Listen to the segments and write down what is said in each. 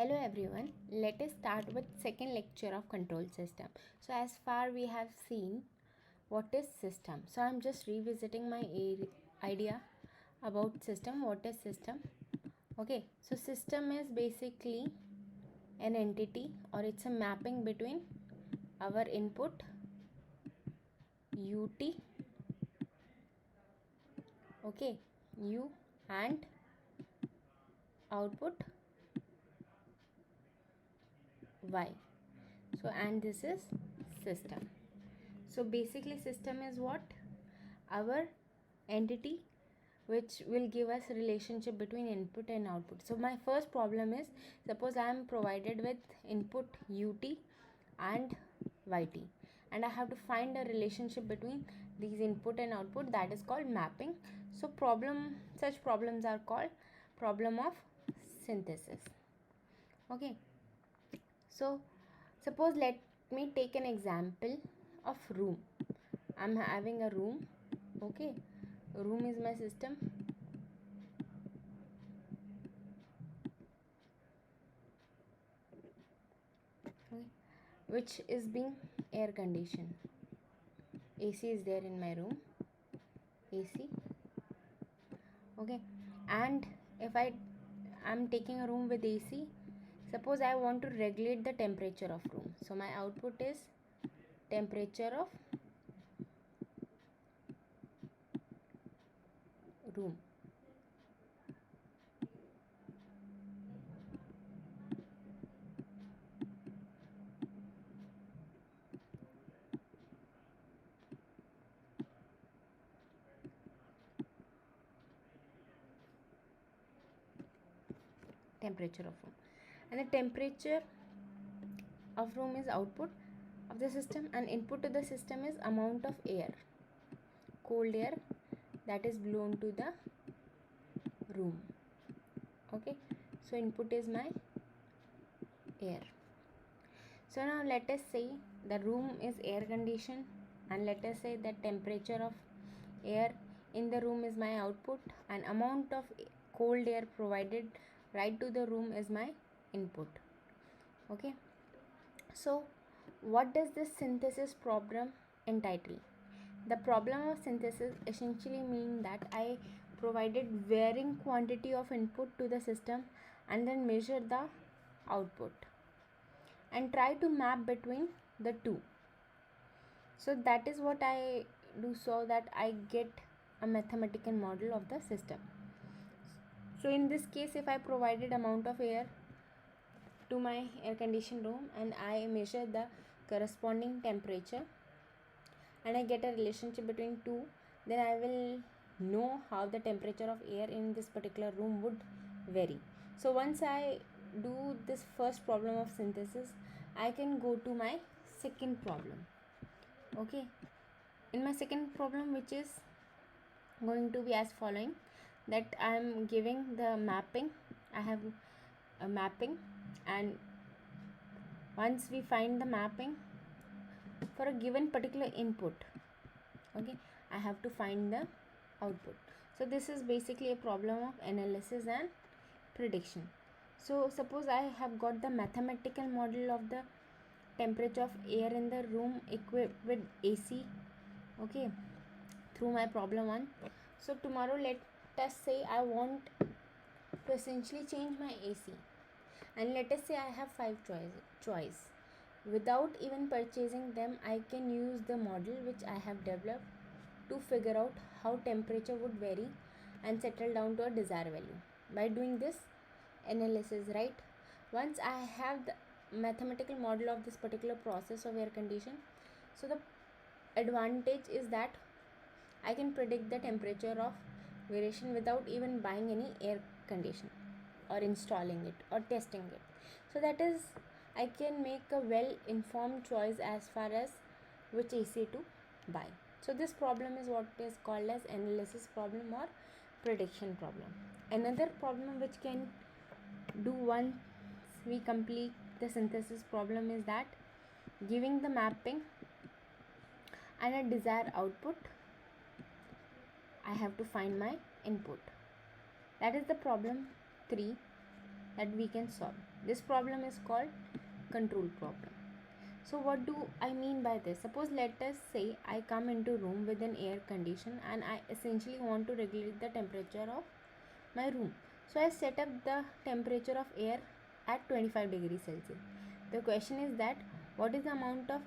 Hello everyone, let us start with second lecture of control system. So as far we have seen what is system. So I'm just revisiting my idea about system. What is system? Okay, so system is basically an entity, or it's a mapping between our input ut, okay, u, and output y. So and this is system. So basically system is what? Our entity which will give us relationship between input and output. So my first problem is, suppose I am provided with input ut and yt, and I have to find a relationship between these input and output, that is called mapping. So such problems are called problem of synthesis. Okay, so suppose let me take an example of room. I'm having a room. Okay, room is my system. Okay, which is being air conditioned. AC is there in my room. AC. Okay, and if I'm taking a room with AC, suppose I want to regulate the temperature of room. So my output is temperature of room. Temperature of room, and the temperature of room is output of the system, and input to the system is amount of air, cold air, that is blown to the room. Okay, so input is my air. So now let us say the room is air conditioned, and let us say that temperature of air in the room is my output, and amount of cold air provided right to the room is my input. Okay, so what does this synthesis problem entitle? The problem of synthesis essentially means that I provided varying quantity of input to the system and then measure the output and try to map between the two. So that is what I do, so that I get a mathematical model of the system. So in this case, if I provided amount of air to my air conditioned room and I measure the corresponding temperature and I get a relationship between two, then I will know how the temperature of air in this particular room would vary. So once I do this first problem of synthesis, I can go to my second problem. Okay, in my second problem, which is going to be as following, that I am giving the mapping. I have a mapping, and once we find the mapping for a given particular input, okay, I have to find the output. So this is basically a problem of analysis and prediction. So suppose I have got the mathematical model of the temperature of air in the room equipped with AC, okay, through my problem 1. So tomorrow let us say I want to essentially change my AC, and let us say I have 5 choice. Without even purchasing them, I can use the model which I have developed to figure out how temperature would vary and settle down to a desired value by doing this analysis, right? Once I have the mathematical model of this particular process of air condition, so the advantage is that I can predict the temperature of variation without even buying any air conditioner or installing it or testing it. So that is, I can make a well informed choice as far as which AC to buy. So this problem is what is called as analysis problem or prediction problem. Another problem which can do once we complete the synthesis problem is that giving the mapping and a desired output, I have to find my input. That is the problem 3 that we can solve. This problem is called control problem. So what do I mean by this? Suppose let us say I come into room with an air condition and I essentially want to regulate the temperature of my room. So I set up the temperature of air at 25 degrees Celsius. The question is that what is the amount of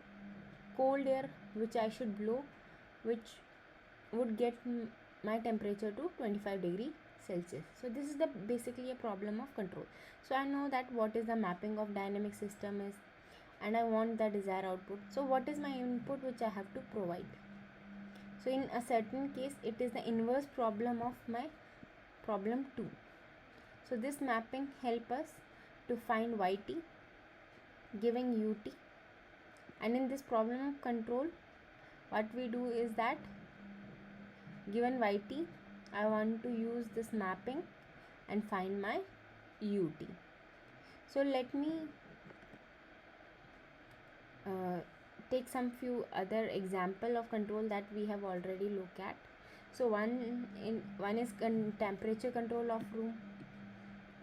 cold air which I should blow which would get my temperature to 25 degree Celsius. So this is the basically a problem of control. So I know that what is the mapping of dynamic system is, and I want the desired output. So what is my input which I have to provide? So in a certain case it is the inverse problem of my problem 2. So this mapping help us to find yt giving ut, and in this problem of control what we do is that given yt I want to use this mapping and find my ut. So let me take some few other example of control that we have already looked at. So one is temperature control of room,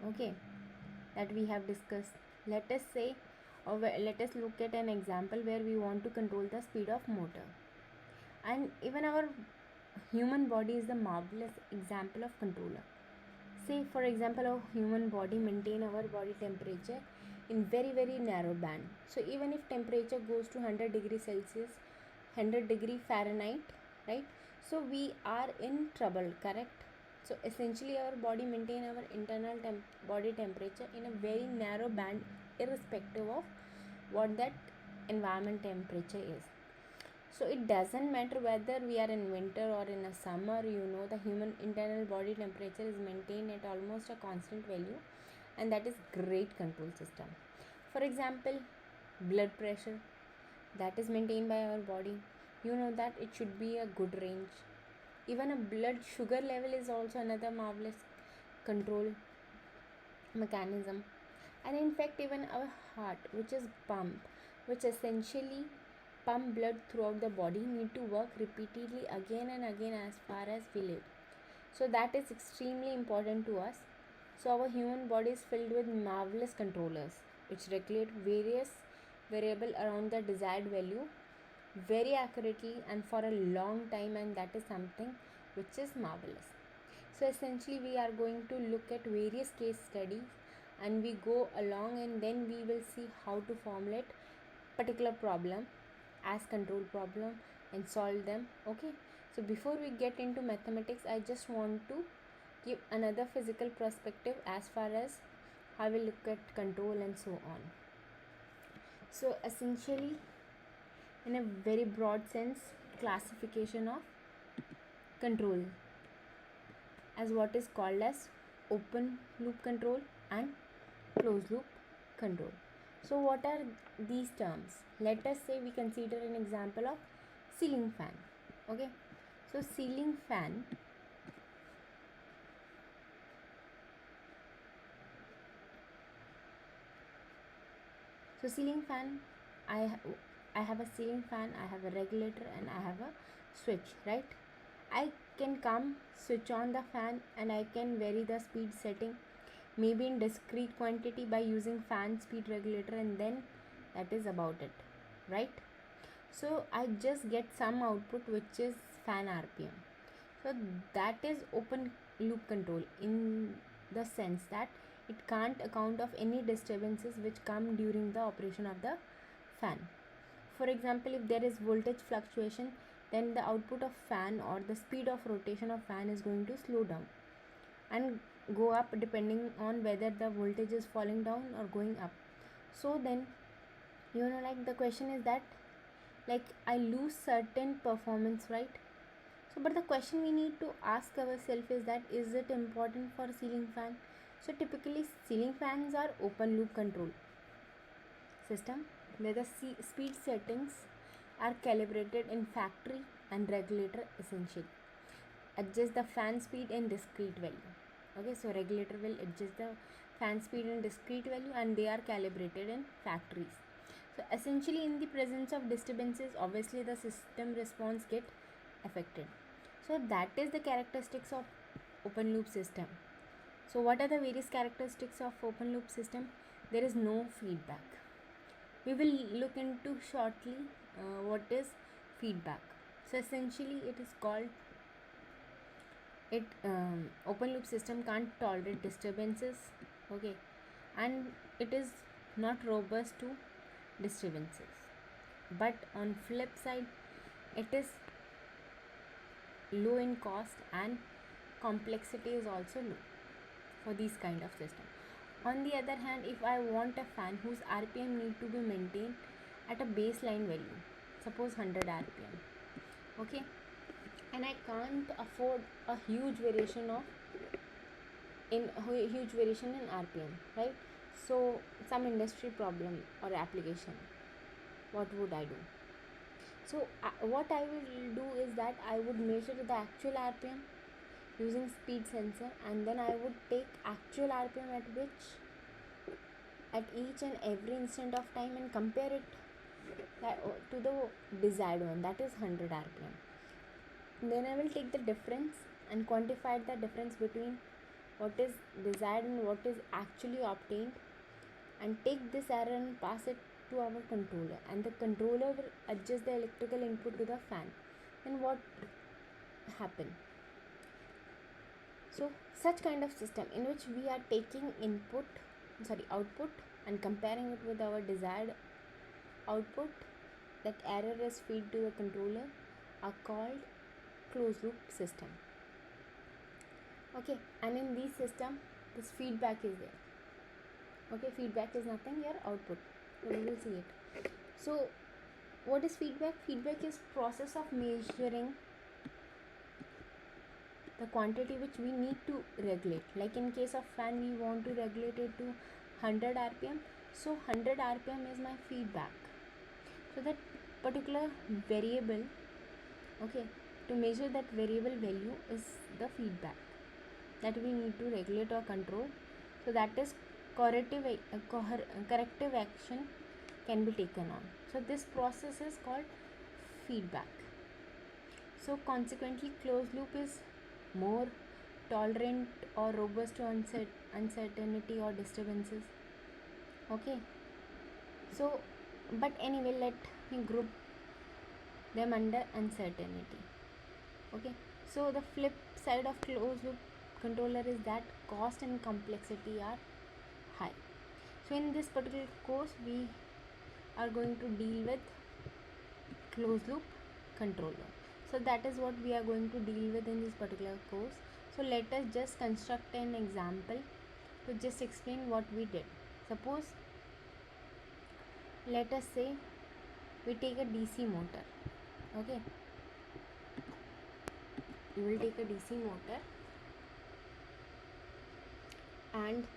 okay, that we have discussed. Let us say, or let us look at an example where we want to control the speed of motor. And even our human body is the marvelous example of controller. Say for example, our human body maintain our body temperature in very narrow band. So even if temperature goes to 100 degree Celsius, 100 degree Fahrenheit, right? So we are in trouble, correct? So essentially our body maintain our internal body temperature in a very narrow band, irrespective of what that environment temperature is. So it doesn't matter whether we are in winter or in a summer, the human internal body temperature is maintained at almost a constant value, and that is great control system. For example, blood pressure, that is maintained by our body. That it should be a good range. Even a blood sugar level is also another marvelous control mechanism. And in fact, even our heart, which is pump, which essentially pump blood throughout the body, need to work repeatedly again and again as far as we live. So that is extremely important to us. So our human body is filled with marvelous controllers which regulate various variable around the desired value very accurately and for a long time, and that is something which is marvelous. So essentially we are going to look at various case studies and we go along, and then we will see how to formulate particular problem as control problem and solve them. Okay, so before we get into mathematics, I just want to give another physical perspective as far as how we look at control and so on. So essentially, in a very broad sense, classification of control as what is called as open loop control and closed loop control. So what are these terms? Let us say we consider an example of ceiling fan. Okay, so ceiling fan I have a ceiling fan, I have a regulator, and I have a switch, right? I can come switch on the fan and I can vary the speed setting maybe in discrete quantity by using fan speed regulator, and then that is about it, right? So I just get some output which is fan RPM. So that is open loop control in the sense that it can't account of any disturbances which come during the operation of the fan. For example, if there is voltage fluctuation, then the output of fan or the speed of rotation of fan is going to slow down and go up depending on whether the voltage is falling down or going up. So then the question is that I lose certain performance, right? So but the question we need to ask ourselves is that is it important for ceiling fan? So typically ceiling fans are open loop control system where the speed settings are calibrated in factory and regulator essentially adjust the fan speed in discrete value. Okay, so regulator will adjust the fan speed in discrete value and they are calibrated in factories. So essentially in the presence of disturbances, obviously the system response get affected. So that is the characteristics of open loop system. So what are the various characteristics of open loop system? there is no feedback. We will look into shortly what is feedback. So essentially it is called open loop system can't tolerate disturbances, okay, and it is not robust to disturbances. But on flip side, it is low in cost and complexity is also low for these kind of system. On the other hand, if I want a fan whose RPM need to be maintained at a baseline value, suppose 100 RPM, okay, and I can't afford a huge variation in RPM, right? So some industry problem or application, what would I do? So what I will do is that I would measure the actual RPM using speed sensor, and then I would take actual RPM at each and every instant of time and compare it to the desired one, that is 100 RPM. Then I will take the difference and quantify the difference between what is desired and what is actually obtained, and take this error and pass it to our controller, and the controller will adjust the electrical input to the fan. Then what happen? So such kind of system in which we are taking output and comparing it with our desired output, that error is fed to the controller, are called closed loop system. Okay, and in this system this feedback is there. Okay, feedback is nothing, your output, so we will see it. So what is feedback? Feedback is process of measuring the quantity which we need to regulate. Like in case of fan, we want to regulate it to 100 rpm, so 100 rpm is my feedback. So that particular variable, okay, to measure that variable value is the feedback that we need to regulate or control. So that is corrective action can be taken on. So this process is called feedback. So consequently, closed loop is more tolerant or robust to uncertainty or disturbances. Okay, so but anyway, let me group them under uncertainty. Okay, so the flip side of closed loop controller is that cost and complexity are high. So in this particular course we are going to deal with closed loop controller. So that is what we are going to deal with in this particular course. So let us just construct an example to just explain what we did. Suppose, let us say we take a DC motor. Okay, we will take a DC motor, and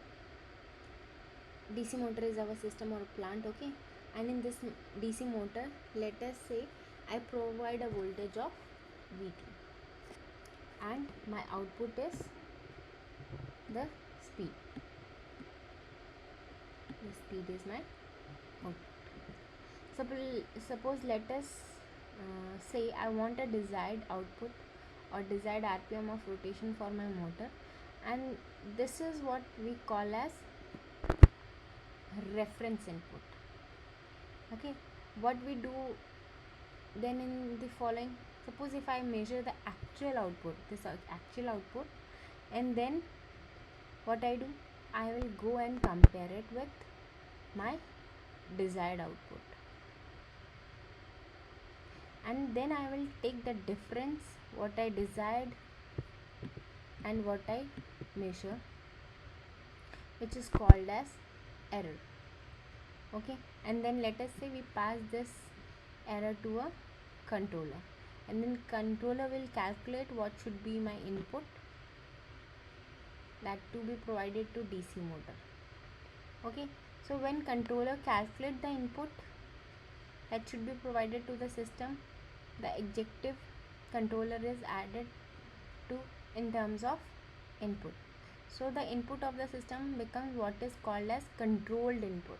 DC motor is our system or plant. Okay, and in this DC motor, let us say I provide a voltage of VT, and my output is the speed. The speed is my output. Suppose let us say I want a desired output or desired RPM of rotation for my motor, and this is what we call as reference input. Okay, what we do then in the following: suppose if I measure the actual output, and then what I do, I will go and compare it with my desired output, and then I will take the difference, what I desired and what I measure, which is called as error. Okay, and then let us say we pass this error to a controller, and then controller will calculate what should be my input, that to be provided to DC motor. Okay, so when controller calculate the input that should be provided to the system, the adjective controller is added to in terms of input. So the input of the system becomes what is called as controlled input.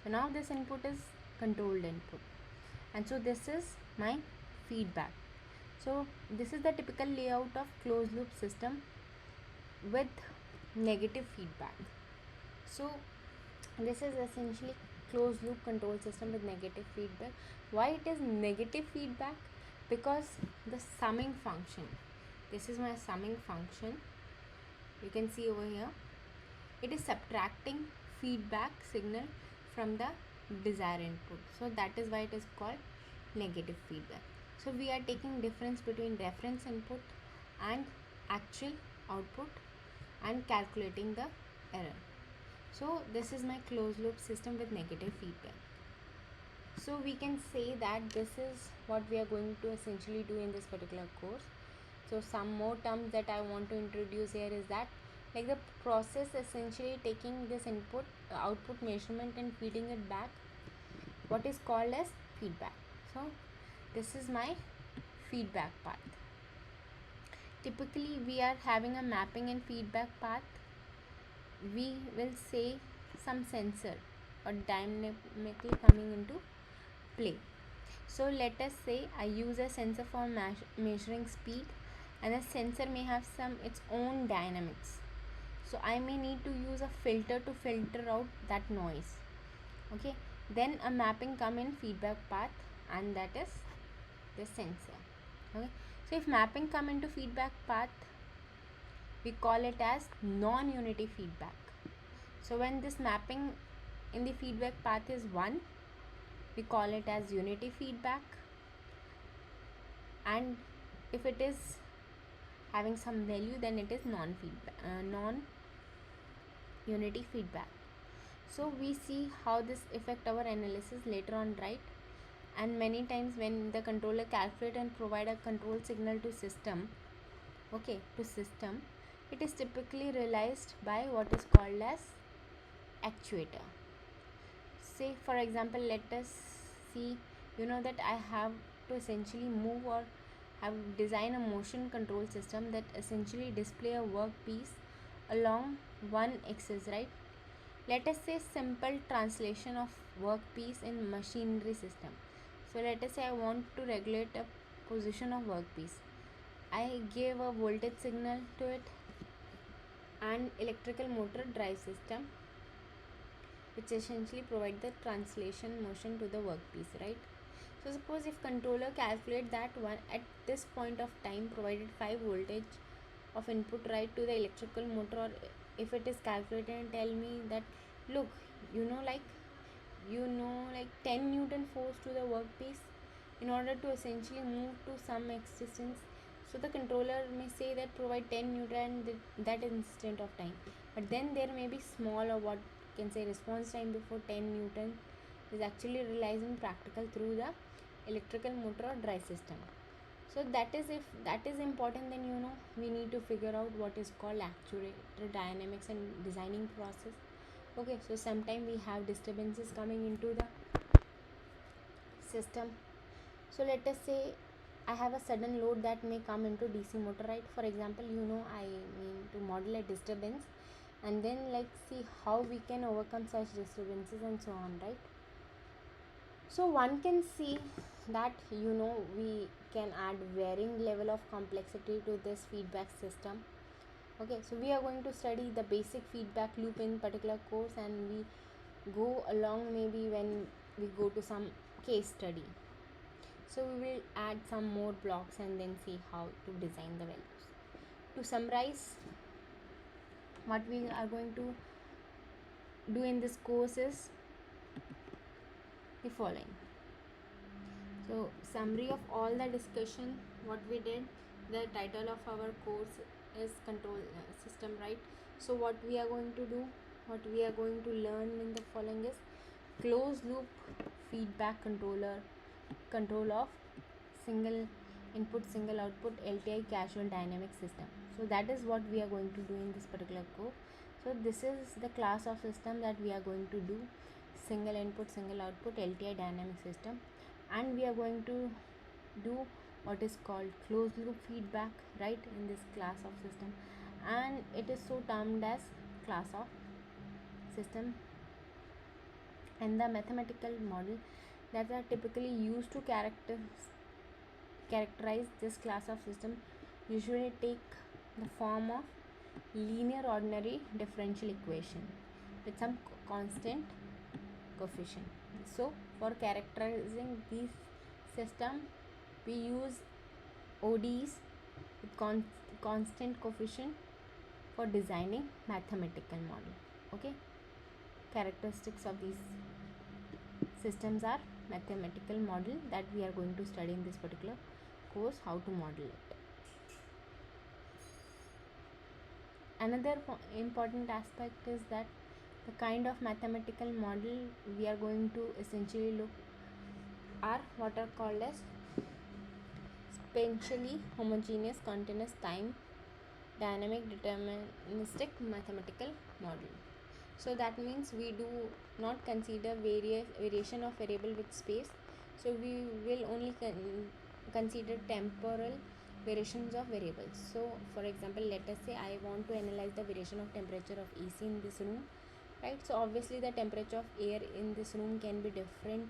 So now this input is controlled input, and so this is my feedback. So this is the typical layout of closed loop system with negative feedback. So This is essentially closed loop control system with negative feedback. Why it is negative feedback? Because the summing function, this is my summing function, you can see over here, it is subtracting feedback signal from the desired input. So that is why it is called negative feedback. So we are taking difference between reference input and actual output and calculating the error. So this is my closed loop system with negative feedback. So we can say that this is what we are going to essentially do in this particular course. So some more terms that I want to introduce here is that, like, the process essentially taking this input output measurement and feeding it back, what is called as feedback. So this is my feedback path. Typically we are having a mapping and feedback path. We will say some sensor or dynamically coming into play. So let us say I use a sensor for measuring speed, and a sensor may have some its own dynamics. So I may need to use a filter to filter out that noise. Okay, then a mapping come in feedback path, and that is the sensor. Okay, so if mapping come into feedback path, we call it as non-unity feedback. So when this mapping in the feedback path is 1, we call it as unity feedback, and if it is having some value, then it is non-unity feedback. So we see how this affect our analysis later on, right? And many times when the controller calculate and provide a control signal to system, it is typically realized by what is called as actuator. Say for example, let us see, that I have to essentially move or have designed a motion control system that essentially display a workpiece along one axis, right? Let us say simple translation of workpiece in machinery system. So let us say I want to regulate a position of workpiece. I give a voltage signal to it and electrical motor drive system, which essentially provide the translation motion to the workpiece, right? So suppose if controller calculate that one at this point of time provided 5 voltage of input right to the electrical motor, or if it is calculated and tell me that, look, like 10 Newton force to the workpiece in order to essentially move to some existence. So the controller may say that provide 10 Newton that instant of time, but then there may be small, or what can say, response time before 10 Newton is actually realized in practical through the electrical motor or drive system. So that is, if that is important, then we need to figure out what is called actuator dynamics and designing process. Okay, so sometime we have disturbances coming into the system. So let us say I have a sudden load that may come into DC motor, right? For example, I mean to model a disturbance, and then see how we can overcome such disturbances and so on, right? So one can see that we can add varying level of complexity to this feedback system. Okay, so we are going to study the basic feedback loop in particular course, and we go along maybe when we go to some case study. So we will add some more blocks and then see how to design the values. To summarize, what we are going to do in this course is the following. So summary of all the discussion what we did. The title of our course is control system, right? So what we are going to do, what we are going to learn in the following is closed loop feedback control of single input single output LTI casual dynamic system. So that is what we are going to do in this particular course. So this is the class of system that we are going to do: single input single output LTI dynamic system. And we are going to do what is called closed loop feedback, right, in this class of system, and it is so termed as class of system. And the mathematical model that are typically used to characterize this class of system usually take the form of linear ordinary differential equation with some constant coefficient. So for characterizing these system we use ODEs with constant coefficient for designing mathematical model. Okay, characteristics of these systems are mathematical model that we are going to study in this particular course, how to model it. Another important aspect is that the kind of mathematical model we are going to essentially look are what are called as spatially homogeneous continuous time dynamic deterministic mathematical model. So that means we do not consider variation of variable with space, so we will only consider temporal variations of variables. So for example, let us say I want to analyze the variation of temperature of AC in this room, right? So obviously the temperature of air in this room can be different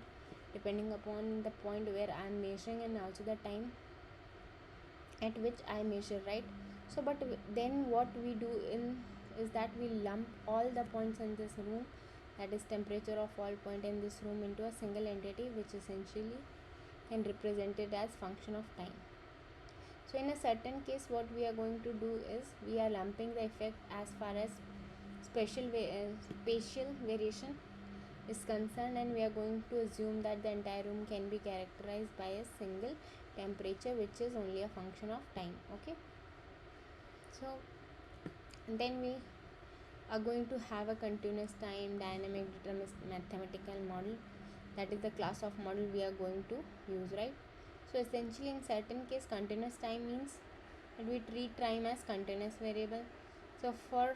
depending upon the point where I am measuring and also the time at which I measure, right? So but then what we do is that we lump all the points in this room, that is temperature of all point in this room, into a single entity which essentially can represent it as function of time. So in a certain case what we are going to do is we are lumping the effect as far as spatial variation is concerned, and we are going to assume that the entire room can be characterized by a single temperature which is only a function of time. Okay, so then we are going to have a continuous time dynamic deterministic mathematical model, that is the class of model we are going to use, right? So essentially in certain case continuous time means that we treat time as continuous variable. So for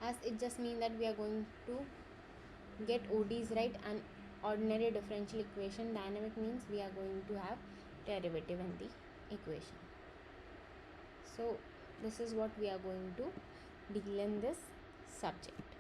us it just means that we are going to get ODs, right? And ordinary differential equation. Dynamic means we are going to have derivative in the equation. So this is what we are going to deal in this subject.